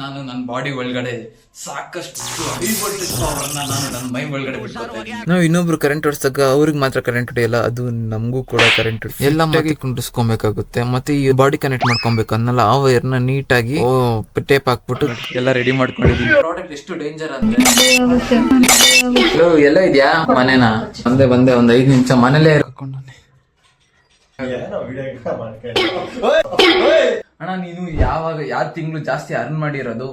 ನಾನು ನನ್ನ ಬಾಡಿ ಒಳಗಡೆ ಸಾಕಷ್ಟು ಹೈ ವೋಲ್ಟೇಜ್ ಪವರ್ ನಾನು ನನ್ನ ಮೈ ಒಳಗಡೆ ಬಿಟ್ಕೊಳ್ತೀನಿ. ನಾವು ಇನ್ನೊಬ್ರು ಕರೆಂಟ್ ಹೊಡ್ಸದಾಗ ಅವ್ರಿಗೆ ಮಾತ್ರ ಕರೆಂಟ್ ಹೊಡೆಯಲ್ಲ, ಅದು ನಮಗೂ ಕೂಡ ಕರೆಂಟ್ ಎಲ್ಲ ಮಾಗಿ ಕುಂಡಿಸ್ಕೊಬೇಕಾಗುತ್ತೆ. ಮತ್ತೆ ಈ ಬಾಡಿ ಕನೆಕ್ಟ್ ಮಾಡ್ಕೊಬೇಕು ಅನ್ನಲ್ಲ, ಆ ವೈರ್ನ ನೀಟಾಗಿ ಟೇಪ್ ಹಾಕ್ಬಿಟ್ಟು ಎಲ್ಲ ರೆಡಿ ಮಾಡ್ಕೊಂಡಿದೀನಿ. ಪ್ರಾಡಕ್ಟ್ ಎಷ್ಟು ಡೇಂಜರ್ ಅಂದ್ರೆ ಎಲ್ಲ ಇದೆಯಾ ಮನೇನ ಬಂದೆ ಒಂದ್ 5 ನಿಮಿಷ ಮನೇಲೆ ಇರ್ಕೊಂಡು ಅಣ್ಣ ನೀನು ಯಾವ ತಿಂಗಳು ಜಾಸ್ತಿ ಅರ್ನ್ ಮಾಡಿರೋದು?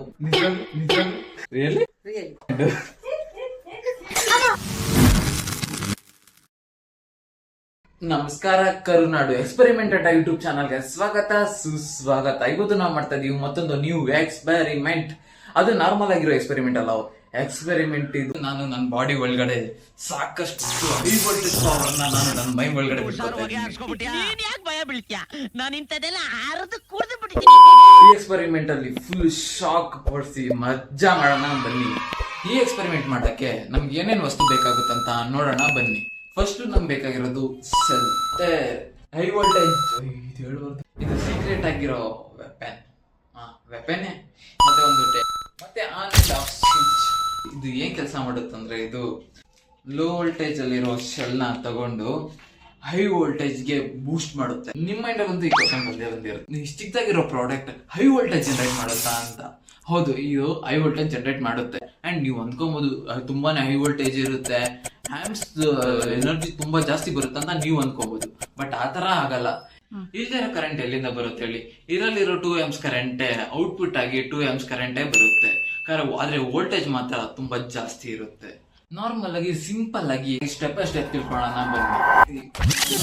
ನಮಸ್ಕಾರ ಕರುನಾಡು ಎಕ್ಸ್ಪೆರಿಮೆಂಟ್ ಅಟ್ ಯೂಟ್ಯೂಬ್ ಚಾನಲ್ಗೆ ಸ್ವಾಗತ ಸುಸ್ವಾಗತ. ಇವತ್ತು ನಾವು ಮಾಡ್ತಾ ಇದೀವಿ ಮತ್ತೊಂದು ನ್ಯೂ ಎಕ್ಸ್ಪೆರಿಮೆಂಟ್. ಅದು ನಾರ್ಮಲ್ ಆಗಿರೋ ಎಕ್ಸ್ಪೆರಿಮೆಂಟ್ ಅಲ್ಲ, ಎಕ್ಸ್ಪೆರಿಮೆಂಟ್ ಇದು. ನಾನು ನನ್ನ ಬಾಡಿ ಒಳಗಡೆ ಸಾಕಷ್ಟು ಹೈ ವೋಲ್ಟೇಜ್ ಪವರ್ ನಾನು ನನ್ನ ಮೈ ಒಳಗಡೆ ಬಿಟ್ಕೊಳ್ತೀನಿ. ಈ ಎಕ್ಸ್ಪೆರಿಮೆಂಟ್ ಅಲ್ಲಿ ಫುಲ್ ಶಾಕ್ ಹೊಡ್ಸಿ ಮಜಾ ಮಾಡೋಣ ಬನ್ನಿ. ಈ ಎಕ್ಸ್ಪೆರಿಮೆಂಟ್ ಮಾಡಕ್ಕೆ ನಮ್ಗೆ ಏನೇನ್ ವಸ್ತು ಬೇಕಾಗುತ್ತಂತ ನೋಡೋಣ ಬನ್ನಿ. ಫಸ್ಟ್ ನಮ್ಗೆ ಬೇಕಾಗಿರೋದು ಸೆಲ್, ಮತ್ತೆ ಹೈ ವೋಲ್ಟೇಜ್, ಇದು ಸೀಕ್ರೆಟ್ ಆಗಿರೋ ವೆಪನ್, ಮತ್ತೆ ಒಂದು ಮತ್ತೆ ಆನ್ ಅಂಡ್ ಆಫ್ ಸ್ವಿಚ್. ಇದು ಏನ್ ಕೆಲಸ ಮಾಡುತ್ತಂದ್ರೆ, ಇದು ಲೋ ವೋಲ್ಟೇಜ್ ಅಲ್ಲಿರೋ ಶೆಲ್ ನ ತಗೊಂಡು ಹೈ ವೋಲ್ಟೇಜ್ ಗೆ ಬೂಸ್ಟ್ ಮಾಡುತ್ತೆ. ನಿಮ್ಮ ಮೈಂಡ್ ಅಲ್ಲಿ ಈ ಕ್ವಶನ್ ಬಂದಿರುತ್ತೆ, ನೀವು ಚಿಕ್ಕದಾಗಿರೋ ಪ್ರಾಡಕ್ಟ್ ಹೈ ವೋಲ್ಟೇಜ್ ಜನರೇಟ್ ಮಾಡುತ್ತಾ ಅಂತ. ಹೌದು, ಇದು ಹೈ ವೋಲ್ಟೇಜ್ ಜನರೇಟ್ ಮಾಡುತ್ತೆ. ಅಂಡ್ ನೀವು ಅಂದ್ಕೊಬಹುದು ತುಂಬಾನೇ ಹೈ ವೋಲ್ಟೇಜ್ ಇರುತ್ತೆ, ಹ್ಯಾಮ್ಸ್ ಎನರ್ಜಿ ತುಂಬಾ ಜಾಸ್ತಿ ಬರುತ್ತೆ ಅಂತ ನೀವು ಅನ್ಕೋಬಹುದು. ಬಟ್ ಆತರ ಆಗಲ್ಲ. ಇಲ್ದಿರೋ ಕರೆಂಟ್ ಎಲ್ಲಿಂದ ಬರುತ್ತೆ ಹೇಳಿ? ಇರಲ್ಲಿರೋ 2 amps ಕರೆಂಟೇ ಔಟ್ಪುಟ್ ಆಗಿ 2 amps ಕರೆಂಟೇ ಬರುತ್ತೆ. ಆದ್ರೆ ವೋಲ್ಟೇಜ್ ಮಾತ್ರ ತುಂಬಾ ಜಾಸ್ತಿ ಇರುತ್ತೆ. ನಾರ್ಮಲ್ ಆಗಿ ಸಿಂಪಲ್ ಆಗಿ ಸ್ಟೆಪ್ ಬೈ ಸ್ಟೆಪ್ ತಿಳ್ಕೊಳ್ಳೋಣ ಬನ್ನಿ.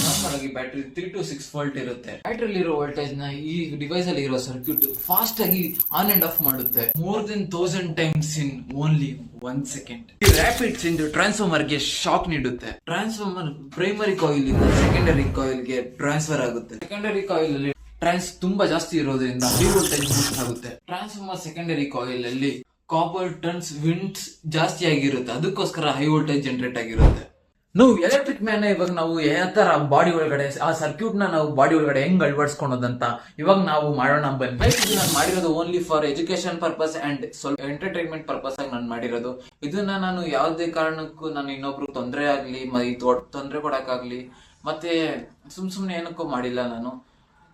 ನಾರ್ಮಲ್ ಆಗಿ ಬ್ಯಾಟ್ರಿ 3 to 6 ವೋಲ್ಟ್ ಇರುತ್ತೆ. ಬ್ಯಾಟ್ರಿಲಿ ಇರೋ ವೋಲ್ಟೇಜ್ ನ ಈ ಡಿವೈಸ್ ಅಲ್ಲಿ ಇರೋ ಸರ್ಕ್ಯೂಟ್ ಫಾಸ್ಟ್ ಆಗಿ ಆನ್ ಅಂಡ್ ಆಫ್ ಮಾಡುತ್ತೆ. more than 1000 times in only 1 second. ಈ ರ್ಯಾಪಿಡ್ ಚೇಂಜ್ ಟ್ರಾನ್ಸ್ಫಾರ್ಮರ್ ಗೆ ಶಾಕ್ ನೀಡುತ್ತೆ. ಟ್ರಾನ್ಸ್ಫಾರ್ಮರ್ ಪ್ರೈಮರಿ ಕಾಯಿಲ್ ಇಂದ ಸೆಕೆಂಡರಿ ಕಾಯಿಲ್ ಗೆ ಟ್ರಾನ್ಸ್ಫರ್ ಆಗುತ್ತೆ. ಸೆಕೆಂಡರಿ ಕಾಯಿಲ್ ಅಲ್ಲಿ ತುಂಬಾ ಜಾಸ್ತಿ ಇರೋದ್ರಿಂದ ಹೈ ವೋಲ್ಟೇಜ್ ಬೂಸ್ಟ್ ಆಗುತ್ತೆ. ಟ್ರಾನ್ಸ್ಫಾರ್ಮರ್ ಸೆಕೆಂಡರಿ ಕಾಯಿಲ್ ಅಲ್ಲಿ ಕಾಪರ್ ಟರ್ನ್ಸ್ ವಿಂಡ್ಸ್ ಜಾಸ್ತಿ ಆಗಿರುತ್ತೆ, ಅದಕ್ಕೋಸ್ಕರ ಹೈ ವೋಲ್ಟೇಜ್ ಜನರೇಟ್ ಆಗಿರುತ್ತೆ. ನಾವು ಎಲೆಕ್ಟ್ರಿಕ್ ಮ್ಯಾನ್ ಇವಾಗ ನಾವು ಯಾವ ತರ ಬಾಡಿ ಒಳಗಡೆ ಆ ಸರ್ಕ್ಯೂಟ್ ನಾವು ಬಾಡಿ ಒಳಗಡೆ ಹೆಂಗ್ ಅಳವಡಿಸ್ಕೊಳೋದಂತ ಇವಾಗ ನಾವು ಮಾಡೋಣ ಬನ್ನಿ. ನಾನು ಮಾಡಿರೋದು only for education purpose and ಸ್ವಲ್ಪ ಎಂಟರ್ಟೈನ್ಮೆಂಟ್ ಪರ್ಪಸ್ ಆಗಿ ನಾನು ಮಾಡಿರೋದು. ಇದನ್ನ ನಾನು ಯಾವುದೇ ಕಾರಣಕ್ಕೂ ನಾನು ಇನ್ನೊಬ್ರು ತೊಂದರೆ ಆಗ್ಲಿ ತೊಂದರೆ ಕೊಡಕ್ಕಾಗ್ಲಿ ಮತ್ತೆ ಸುಮ್ನೆ ಏನಕ್ಕೂ ಮಾಡಿಲ್ಲ ನಾನು.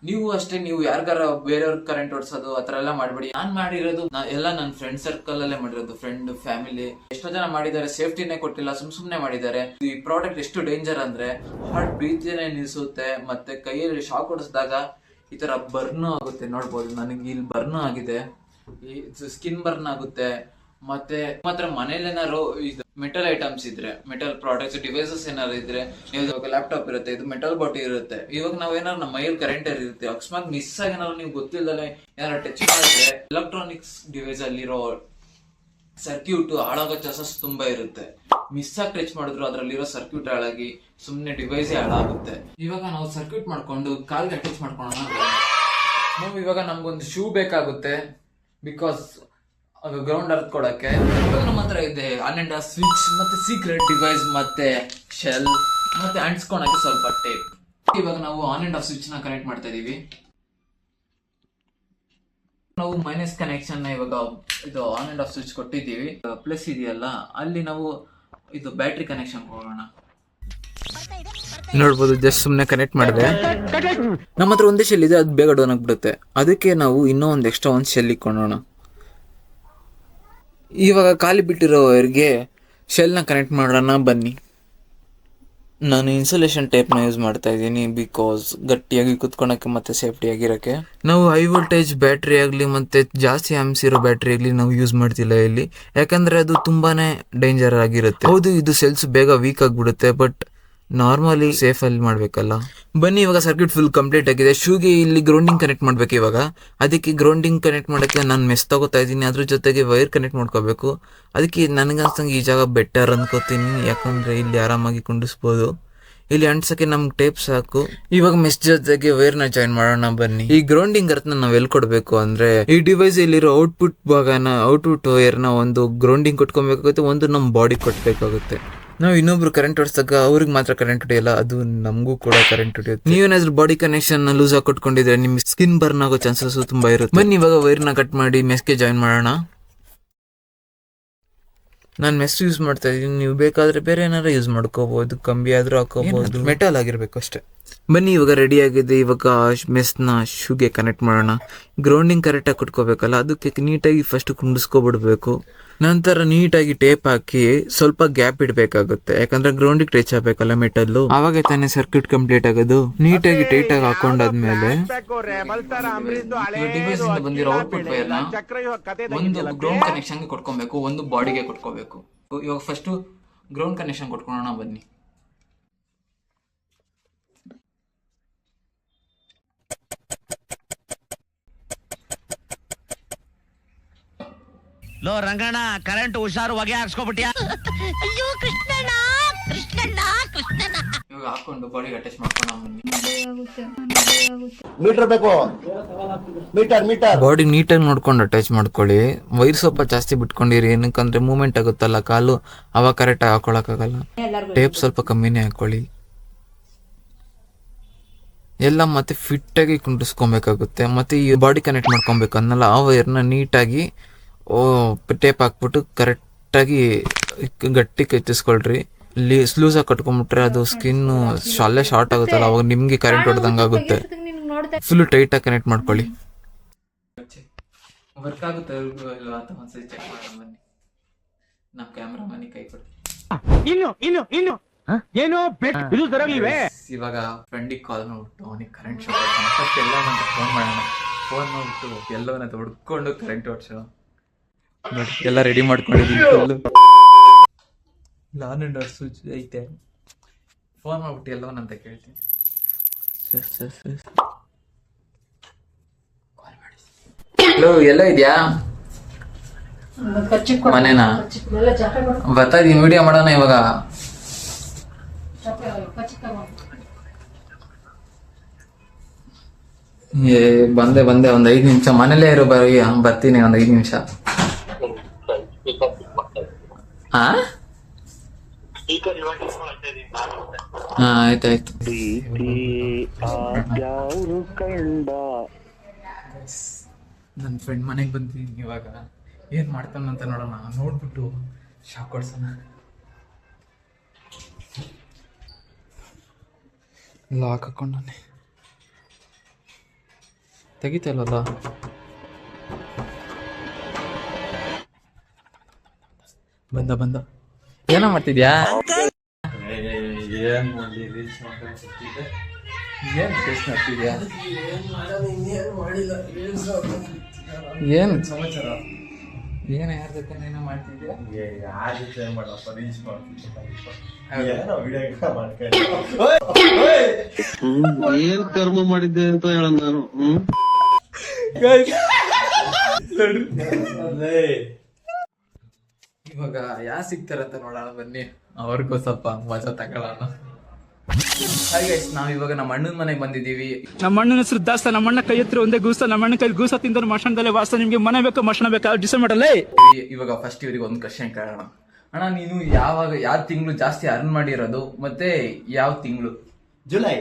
ನೀವು ಅಷ್ಟೇ, ನೀವು ಯಾರಿಗಾರ ಬೇರೆಯವ್ರ ಕರೆಂಟ್ ಓಡಿಸೋದು ಆತರ ಎಲ್ಲ ಮಾಡ್ಬೇಡಿ. ನಾನ್ ಮಾಡಿರೋದು ಎಲ್ಲ ನನ್ನ ಫ್ರೆಂಡ್ ಸರ್ಕಲ್ ಅಲ್ಲೇ ಮಾಡಿರೋದು, ಫ್ರೆಂಡ್ ಫ್ಯಾಮಿಲಿ. ಎಷ್ಟೋ ಜನ ಮಾಡಿದ್ದಾರೆ, ಸೇಫ್ಟಿನೇ ಕೊಟ್ಟಿಲ್ಲ, ಸುಮ್ನೆ ಮಾಡಿದ್ದಾರೆ. ಈ ಪ್ರಾಡಕ್ಟ್ ಎಷ್ಟು ಡೇಂಜರ್ ಅಂದ್ರೆ ಹಾರ್ಟ್ ಬೀಟ್ನೇ ನಿಲ್ಸುತ್ತೆ, ಮತ್ತೆ ಕೈಯಲ್ಲಿ ಶಾಕ್ ಹೊಡಿಸಿದಾಗ ಈ ತರ ಬರ್ನ್ ಆಗುತ್ತೆ. ನೋಡ್ಬೋದು, ನನಗೆ ಇಲ್ಲಿ ಬರ್ನ್ ಆಗಿದೆ, ಈ ಸ್ಕಿನ್ ಬರ್ನ್ ಆಗುತ್ತೆ. ಮತ್ತೆ ಮಾತ್ರ ಮನೇಲಿ ಏನಾರು ಮೆಟಲ್ ಐಟಮ್ಸ್ ಇದ್ರೆ, ಮೆಟಲ್ ಪ್ರಾಡಕ್ಟ್ಸ್ ಡಿವೈಸಸ್ ಏನಾರು ಇದ್ರೆ, ಇವಾಗ ಲ್ಯಾಪ್ಟಾಪ್ ಇರುತ್ತೆ, ಇದು ಮೆಟಲ್ ಬಾಟಿ ಇರುತ್ತೆ. ಇವಾಗ ನಾವ್ ಏನಾರು ನಮ್ಮ ಮೈಯಲ್ಲಿ ಕರೆಂಟ್ ಇರುತ್ತೆ, ಅಕಸ್ಮಾತ್ ಮಿಸ್ ಆಗಿ ಏನಾದ್ರು ನೀವು ಗೊತ್ತಿಲ್ಲದೆ ಏನಾರು ಟಚ್ ಮಾಡಿದ್ರೆ ಎಲೆಕ್ಟ್ರಾನಿಕ್ಸ್ ಡಿವೈಸ್ ಅಲ್ಲಿರೋ ಸರ್ಕ್ಯೂಟ್ ಹಾಳಾಗೋ ಚಾನ್ಸಸ್ ತುಂಬಾ ಇರುತ್ತೆ. ಮಿಸ್ ಆಗಿ ಟಚ್ ಮಾಡಿದ್ರು ಅದ್ರಲ್ಲಿರೋ ಸರ್ಕ್ಯೂಟ್ ಹಾಳಾಗಿ ಸುಮ್ನೆ ಡಿವೈಸೇ ಹಾಳಾಗುತ್ತೆ. ಇವಾಗ ನಾವು ಸರ್ಕ್ಯೂಟ್ ಮಾಡ್ಕೊಂಡು ಕಾಲ್ಗೆ ಅಟ್ಯಾಚ್ ಮಾಡ್ಕೊಳ್ಳೋಣ. ನಾವು ಇವಾಗ ನಮ್ಗೊಂದು ಶೂ ಬೇಕಾಗುತ್ತೆ, ಬಿಕಾಸ್ ಗ್ರೌಂಡ್ ಅರ್ತ್ ಕೊಡಕ್ಕೆ. ಇವಾಗ ನಮ್ಮ ಹತ್ರ ಇದೆ ಆನ್ ಅಂಡ್ ಆಫ್ ಸ್ವಿಚ್, ಮತ್ತೆ ಸೀಕ್ರೆಟ್ ಡಿವೈಸ್, ಮತ್ತೆ ಶೆಲ್, ಮತ್ತೆ ಅಂಟಿಸ್ಕೊಳಕ್ಕೆ ಸ್ವಲ್ಪ ಟೇಪ್. ಇವಾಗ ನಾವು ಆನ್ ಅಂಡ್ ಆಫ್ ಸ್ವಿಚ್ ನ ಕನೆಕ್ಟ್ ಮಾಡ್ತಾ ಇದೀವಿ. ನಾವು ಮೈನಸ್ ಕನೆಕ್ಷನ್ ಇವಾಗ ಇದು ಆನ್ ಅಂಡ್ ಆಫ್ ಸ್ವಿಚ್ ಕೊಟ್ಟಿದ್ದೀವಿ. ಪ್ಲಸ್ ಇದೆಯಲ್ಲ, ಅಲ್ಲಿ ನಾವು ಇದು ಬ್ಯಾಟ್ರಿ ಕನೆಕ್ಷನ್ ಕೊಡೋಣ. ನೋಡ್ಬೋದು, ಜಸ್ಟ್ ಸುಮ್ನೆ ಕನೆಕ್ಟ್ ಮಾಡಿದೆ. ನಮ್ಮ ಹತ್ರ ಒಂದೇ ಶೆಲ್ ಇದೆ, ಅದು ಬೇಗ ಡೌನ್ ಆಗ್ಬಿಡುತ್ತೆ. ಅದಕ್ಕೆ ನಾವು ಇನ್ನೂ ಒಂದು ಎಕ್ಸ್ಟ್ರಾ ಒಂದು ಶೆಲ್ ಇಕ್ಕೊಳ್ಳೋಣ. ಇವಾಗ ಖಾಲಿ ಬಿಟ್ಟಿರೋ ವೈರ್ಗೆ ಶೆಲ್ನ ಕನೆಕ್ಟ್ ಮಾಡೋಣ ಬನ್ನಿ. ನಾನು ಇನ್ಸುಲೇಷನ್ ಟೇಪ್ನ ಯೂಸ್ ಮಾಡ್ತಾ ಇದ್ದೀನಿ, ಬಿಕಾಸ್ ಗಟ್ಟಿಯಾಗಿ ಕುತ್ಕೊಳಕ್ಕೆ ಮತ್ತೆ ಸೇಫ್ಟಿ ಆಗಿರೋಕ್ಕೆ. ನಾವು ಹೈ ವೋಲ್ಟೇಜ್ ಬ್ಯಾಟ್ರಿ ಆಗಲಿ ಮತ್ತೆ ಜಾಸ್ತಿ ಆಮ್ಸ್ ಇರೋ ಬ್ಯಾಟ್ರಿ ಆಗಲಿ ನಾವು ಯೂಸ್ ಮಾಡ್ತಿಲ್ಲ ಇಲ್ಲಿ, ಯಾಕಂದ್ರೆ ಅದು ತುಂಬಾನೇ ಡೇಂಜರ್ ಆಗಿರುತ್ತೆ. ಹೌದು, ಇದು ಸೆಲ್ಸ್ ಬೇಗ ವೀಕ್ ಆಗಿಬಿಡುತ್ತೆ, ಬಟ್ ನಾರ್ಮಲಿ ಸೇಫ್ ಅಲ್ಲಿ ಮಾಡ್ಬೇಕಲ್ಲ. ಬನ್ನಿ, ಇವಾಗ ಸರ್ಕ್ಯೂಟ್ ಫುಲ್ ಕಂಪ್ಲೀಟ್ ಆಗಿದೆ. ಶೂಗೆ ಇಲ್ಲಿ ಗ್ರೌಂಡಿಂಗ್ ಕನೆಕ್ಟ್ ಮಾಡ್ಬೇಕು. ಇವಾಗ ಅದಕ್ಕೆ ಗ್ರೌಂಡಿಂಗ್ ಕನೆಕ್ಟ್ ಮಾಡಕ್ಕೆ ನಾನು ಮೆಸ್ ತಗೋತಾ ಇದ್ದೀನಿ, ಅದ್ರ ಜೊತೆಗೆ ವೈರ್ ಕನೆಕ್ಟ್ ಮಾಡ್ಕೋಬೇಕು. ಅದಕ್ಕೆ ನನಗನ್ಸಂಗೆ ಈ ಜಾಗ ಬೆಟರ್ ಅನ್ಕೋತೀನಿ, ಯಾಕಂದ್ರೆ ಇಲ್ಲಿ ಆರಾಮಾಗಿ ಕುಂಡಿಸ್ಬೋದು. ಇಲ್ಲಿ ಅಂಟ್ಸಕ್ಕೆ ನಮ್ಗೆ ಟೇಪ್ ಸಾಕು. ಇವಾಗ ಮೆಸ್ ಜೊತೆಗೆ ವೈರ್ನ ಜಾಯಿನ್ ಮಾಡೋಣ ಬನ್ನಿ. ಈ ಗ್ರೌಂಡಿಂಗ್ ಅರ್ಥ ನಾವ್ ಎಲ್ಲಿ ಕೊಡ್ಬೇಕು ಅಂದ್ರೆ, ಈ ಡಿವೈಸ್ ಇಲ್ಲಿರೋ ಔಟ್ಪುಟ್ ವೈರ್ನ ಒಂದು ಗ್ರೌಂಡಿಂಗ್ ಕೊಟ್ಕೊಬೇಕಾಗುತ್ತೆ, ಒಂದು ನಮ್ ಬಾಡಿ ಕೊಟ್ಬೇಕಾಗುತ್ತೆ. ನಾವು ಇನ್ನೊಬ್ರು ಕರೆಂಟ್ ಹೊಡ್ಸ್ದಾಗ ಅವ್ರಿಗೆ ಮಾತ್ರ ಕರೆಂಟ್ ಹೊಡೆಯಲ್ಲ, ಅದು ನಮಗೂ ಕೂಡ ಕರೆಂಟ್ ಹೊಡೆಯುತ್ತೆ. ನೀವೇನಾದ್ರೂ ಬಾಡಿ ಕನೆಕ್ಷನ್ ಲೂಸ್ ಆಗಿ ಕೊಟ್ಕೊಂಡಿದ್ರೆ ನಿಮ್ ಸ್ಕಿನ್ ಬರ್ನ್ ಆಗೋ ಚಾನ್ಸಸ್ ತುಂಬಾ ಇರುತ್ತೆ. ಬನ್ನಿ ಇವಾಗ ವೈರ್ನ ಕಟ್ ಮಾಡಿ ಮೆಸ್ಗೆ ಜಾಯಿನ್ ಮಾಡೋಣ. ನಾನು ಮೆಸ್ ಯೂಸ್ ಮಾಡ್ತಾ ಇದ್ದೀನಿ, ನೀವು ಬೇಕಾದ್ರೆ ಬೇರೆ ಏನಾರ ಯೂಸ್ ಮಾಡ್ಕೋಬಹುದು, ಕಂಬಿ ಆದ್ರೂ ಹಾಕೋಬಹುದು, ಮೆಟಲ್ ಆಗಿರ್ಬೇಕು ಅಷ್ಟೇ. ಬನ್ನಿ ಇವಾಗ ರೆಡಿ ಆಗಿದೆ. ಇವಾಗ ಮೆಸ್ನ ಶೂಗೆ ಕನೆಕ್ಟ್ ಮಾಡೋಣ. ಗ್ರೌಂಡಿಂಗ್ ಕರೆಕ್ಟಾಗಿ ಕೊಟ್ಕೋಬೇಕಲ್ಲ, ಅದಕ್ಕೆ ನೀಟಾಗಿ ಫಸ್ಟ್ ಕುಂಡಿಸ್ಕೊಬಿಡ್ಬೇಕು. ನಂತರ ನೀಟಾಗಿ ಟೇಪ್ ಹಾಕಿ ಸ್ವಲ್ಪ ಗ್ಯಾಪ್ ಇಡಬೇಕಾಗುತ್ತೆ, ಯಾಕಂದ್ರೆ ಗ್ರೌಂಡಿಗೆ ಟಚ್ ಆಗ್ಬೇಕಲ್ಲ ಮೆಟಲ್ಲು, ಆವಾಗ ತಾನೇ ಸರ್ಕ್ಯೂಟ್ ಕಂಪ್ಲೀಟ್ ಆಗೋದು. ನೀಟಾಗಿ ಟೈಟ್ ಆಗಿ ಹಾಕೊಂಡಾದ್ಮೇಲೆ ಡಿವೈಸ್ ಇಂದ ಬಂದಿರೋ ಔಟ್ಪುಟ್ ವೈರ್ನ ಒಂದು ಗ್ರೌಂಡ್ ಕನೆಕ್ಷನ್ಗೆ ಕೊಟ್ಕೊಬೇಕು, ಒಂದು ಬಾಡಿಗೆ ಕೊಟ್ಕೋಬೇಕು. ಇವಾಗ ಫಸ್ಟ್ ಗ್ರೌಂಡ್ ಕನೆಕ್ಷನ್ ಕೊಟ್ಕೊಳ್ಳೋಣ ಬನ್ನಿ. ಲೋ ರಂಗಣ್ಣ, ಕರೆಂಟ್ ಹುಷಾರು ಹೊಗೆ ಹಾಕ್ಸ್ಕೊಬಿಟ್ಯಾ? ಅಯ್ಯೋ ಕೃಷ್ಣಣ್ಣ ಕೃಷ್ಣಣ್ಣ ಕೃಷ್ಣಣ್ಣ. ಇವಾಗ ಹಾಕೊಂಡು ಬಾಡಿಗೆ ಅಟ್ಯಾಚ್ ಮಾಡ್ಕೊಂಡು ಬನ್ನಿ. ಮೀಟರ್ ಬೇಕು, ಮೀಟರ್ ಮೀಟರ್. ಬಾಡಿ ನೀಟಾಗಿ ನೋಡ್ಕೊಂಡು ಅಟ್ಯಾಚ್ ಮಾಡ್ಕೊಳ್ಳಿ. ವೈರ್ ಸ್ವಲ್ಪ ಜಾಸ್ತಿ ಬಿಟ್ಕೊಂಡಿರಿ, ಏನಕ್ಕಂದ್ರೆ ಮೂವ್ಮೆಂಟ್ ಆಗುತ್ತಲ್ಲ ಕಾಲು, ಅವಾಗ ಕರೆಕ್ಟಾಗಿ ಹಾಕೊಳಕ್ಕಾಗಲ್ಲ. ಟೇಪ್ ಸ್ವಲ್ಪ ಕಮ್ಮಿನೇ ಹಾಕೊಳ್ಳಿ. ಎಲ್ಲ ಮತ್ತೆ ಫಿಟ್ ಆಗಿ ಕುಂಡಿಸ್ಕೊಬೇಕಾಗುತ್ತೆ. ಮತ್ತೆ ಈ ಬಾಡಿ ಕನೆಕ್ಟ್ ಮಾಡ್ಕೊಬೇಕು ಅನ್ನಲ್ಲ, ಆ ವೈರ್ನ ನೀಟಾಗಿ ಟೇಪ್ ಹಾಕ್ಬಿಟ್ಟು ಕರೆಕ್ಟಾಗಿ ಗಟ್ಟಿ ಕಚ್ಚಿಸ್ಕೊಳ್ರಿ. ಲೂಸ್ ಆಗಿ ಕಟ್ಕೊಂಡ್ಬಿಟ್ರೆ ಅದು ಸ್ಕಿನ್ ಅಲ್ಲೇ ಶಾರ್ಟ್ ಆಗುತ್ತಲ್ಲ, ಅವಾಗ ನಿಮ್ಗೆ ಕರೆಂಟ್ ಹೊಡೆದಂಗೆ ಆಗುತ್ತೆ. ಫುಲ್ ಟೈಟ್ ಆಗಿ ಕನೆಕ್ಟ್ ಮಾಡ್ಕೊಳ್ಳಿ. ವರ್ಕ್ ಆಗುತ್ತೆ ಅಲ್ವಾ ಅಂತ ಒಂದ್ಸರಿ ಚೆಕ್ ಮಾಡೋಣ ಬನ್ನಿ. ನಮ್ಮ ಕ್ಯಾಮ್ರಾ ಮನಿ ಕೈ ಕೊಡಿ. ಏನು ಇದು ತರಲಿವೆ? ಇವಾಗ ಫ್ರೆಂಡಿಗೆ ಕಾಲ್ ಮಾಡ್ಬಿಟ್ಟು ಅವನಿಗೆ ಕರೆಂಟ್ ಶಾಕ್ ಫಸ್ಟ್ ಎಲ್ಲ ಫೋನ್ ಮಾಡೋಣ. ಫೋನ್ ಮಾಡ್ಬಿಟ್ಟು ಎಲ್ಲವನ್ನ ಹೊಡ್ಕೊಂಡು ಕರೆಂಟ್ ಹೊಡ್ಸೋಣ. ಎಲ್ಲ ರೆಡಿ ಮಾಡ್ಕೊಂಡಿದ್ದೀನಿ. ನಾನು ಸ್ವಿಚ್ ಐತೆ, ಫೋನ್ ಮಾಡ್ಬಿಟ್ಟು ಎಲ್ಲವನ್ನಂತ ಕೇಳ್ತೀನಿ. ಹಲೋ, ಎಲ್ಲ ಇದೆಯಾ? ಮನೇನಾ? ಬರ್ತಾ ಇದೀನಿ, ವಿಡಿಯೋ ಮಾಡೋಣ ಇವಾಗ. ಬಂದೆ ಒಂದ್ 5 ನಿಮಿಷ ಮನೇಲೇ ಇರೋ, ಬರ್ತೀನಿ ಒಂದ್ 5 ನಿಮಿಷ. ಹಾ ಆಯ್ತಾಯ್ತು. ನನ್ನ ಫ್ರೆಂಡ್ ಮನೆಗೆ ಬಂದಿದ್ದೀನಿ. ಇವಾಗ ಏನ್ ಮಾಡ್ತಾನಂತ ನೋಡೋಣ, ನೋಡ್ಬಿಟ್ಟು ಶಾಕ್ ಕೊಡ್ಸೋಣ. ಲಾಕ್ ಹಾಕೊಂಡಾನೆ, ತೆಗಿತಲ್ವಲ್ಲ. ಬಂದ ಏನೋ ಮಾಡ್ತಿದ್ಯಾ? ಏನ್ ಮಾಡ್ತಿದ್ಯಾ? ಏನ್ ಸಮಾಚಾರ? ಏನ ಯಾರ ಜೊತೆ ಏನೋ ಮಾಡ್ತಿದ್ಯಾ? ಏನ್ ಕರ್ಮ ಮಾಡಿದ್ದೆ ಅಂತ ಹೇಳ ನಾನು. ಇವಾಗ ಯಾರು ಸಿಗ್ತಾರಂತ ನೋಡೋಣ ಬನ್ನಿ, ಅವ್ರಿಗೂ ಸ್ವಲ್ಪ ಮಜಾ ತಗೊಳ್ಳೋಣ. ಹಾಯ್ ಗೈಸ್, ನಾವ್ ಇವಾಗ ನಮ್ಮ ಅಣ್ಣನ ಮನೆಗೆ ಬಂದಿದ್ದೀವಿ. ನಮ್ಮ ಅಣ್ಣನ ಹೆಸರು ದಾಸ್ತ, ನಮ್ಮ ಅಣ್ಣ ಕೈ ಹತ್ರ ಒಂದೇ ಗೂಸ, ನಮ್ಮ ಅಣ್ಣ ಕೈ ಗೂಸ ತಿಂದ್ರೆ ಮಶಾಣದಲ್ಲೇ ವಾಸ. ನಿಮ್ಗೆ ಮನೆ ಬೇಕಾ ಮಶಾಣ ಬೇಕಾ ಡಿಸೈಡ್ ಮಾಡಲ್ಲ. ಇವಾಗ ಫಸ್ಟ್ ಇವರಿಗೆ ಒಂದು ಕ್ವಶನ್ ಕೇಳೋಣ. ಅಣ್ಣ, ನೀನು ಯಾವ ತಿಂಗಳು ಜಾಸ್ತಿ ಅರ್ನ್ ಮಾಡಿರೋದು ಮತ್ತೆ ಯಾವ ತಿಂಗಳು? ಜುಲೈ.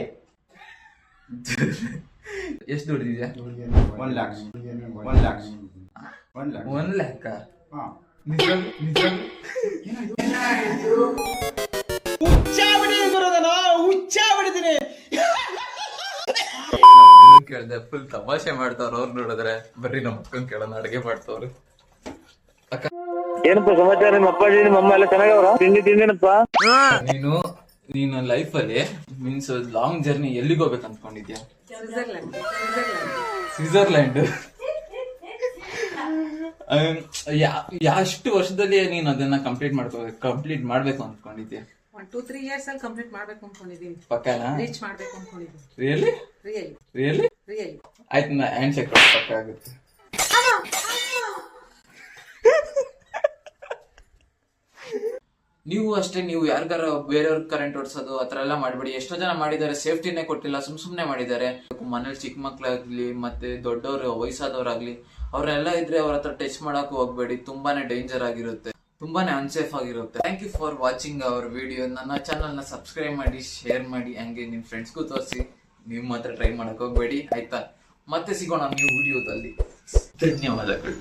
ಎಷ್ಟು ದುಡ್ದಿದ್ಯಾ? 1 lakh. 1 lakh? ಕೇಳ್ದೆ, ಫುಲ್ ತಮಾಷೆ ಮಾಡ್ತಾವ್ರ ಅವ್ರು ನೋಡಿದ್ರೆ. ಬರ್ರಿ ನಮ್ಮ ಅಕ್ಕನ್ ಕೇಳೋಣ, ಅಡ್ಗೆ ಮಾಡ್ತವ್ರು. ಅಕ್ಕ, ಏನಪ್ಪ ಸಮಾಚಾರ? ನಿಮ್ಮ ಅಪ್ಪಾಜಿ ನಿಮ್ಮ ಅಮ್ಮ ಎಲ್ಲ ಚೆನ್ನಾಗವ್ರ? ತಿಂದಿನಪ್ಪ. ನೀನು ಲೈಫ್ ಅಲ್ಲಿ ಮೀನ್ಸ್ ಲಾಂಗ್ ಜರ್ನಿ ಎಲ್ಲಿಗೆ ಹೋಗ್ಬೇಕು ಅನ್ಕೊಂಡಿದ್ಯಾ? ಸ್ವಿಟ್ಜರ್ಲ್ಯಾಂಡ್. ಎಷ್ಟು ವರ್ಷದಲ್ಲಿ ನೀನು ಅದನ್ನ ಕಂಪ್ಲೀಟ್ ಮಾಡ್ಬೇಕು ಅನ್ಕೊಂಡಿದ್ಯಾ? 2-3 years ಅಲ್ಲಿ ಕಂಪ್ಲೀಟ್ ಮಾಡ್ಬೇಕು ಅನ್ಕೊಂಡಿದೀನಿ. ಪಕ್ಕಾನಾ? ರೀಚ್ ಮಾಡ್ಬೇಕು ಅನ್ಕೊಂಡಿದೀನಿ. ರಿಯಲಿ? ಆಯ್ತು, ನಾ ಹ್ಯಾಂಡ್ ಶೇಕ್ ಪಕ್ಕ ಆಗುತ್ತೆ. ನೀವು ಅಷ್ಟೇ, ನೀವು ಯಾರಿಗಾರ ಬೇರೆಯವ್ರ ಕರೆಂಟ್ ಓಡಿಸೋದು ಆತರ ಎಲ್ಲ ಮಾಡ್ಬೇಡಿ. ಎಷ್ಟೋ ಜನ ಮಾಡಿದ್ದಾರೆ, ಸೇಫ್ಟಿನೇ ಕೊಟ್ಟಿಲ್ಲ, ಸುಮ್ನೆ ಮಾಡಿದ್ದಾರೆ. ಮನೇಲಿ ಚಿಕ್ಕ ಮಕ್ಳಾಗ್ಲಿ ಮತ್ತೆ ದೊಡ್ಡವ್ರು ವಯಸ್ಸಾದವ್ರಾಗ್ಲಿ, ಅವ್ರೆಲ್ಲ ಇದ್ರೆ ಅವ್ರ ಹತ್ರ ಟಚ್ ಮಾಡಕ್ ಹೋಗ್ಬೇಡಿ, ತುಂಬಾನೇ ಡೇಂಜರ್ ಆಗಿರುತ್ತೆ. ತುಂಬಾನೇ ಅನ್ಸೇಫ್ ಆಗಿರುತ್ತೆ. Thank you for watching our video. ನನ್ನ ಚಾನಲ್ ನ ಸಬ್ಸ್ಕ್ರೈಬ್ ಮಾಡಿ, ಶೇರ್ ಮಾಡಿ, ಹಂಗೆ ನಿಮ್ ಫ್ರೆಂಡ್ಸ್ಗೂ ತೋರಿಸಿ. ನೀವು ಮಾತ್ರ ಟ್ರೈ ಮಾಡಕ್ ಹೋಗ್ಬೇಡಿ ಆಯ್ತಾ. ಮತ್ತೆ ಸಿಗೋಣ ನ್ಯೂ ವಿಡಿಯೋದಲ್ಲಿ. ಧನ್ಯವಾದಗಳು.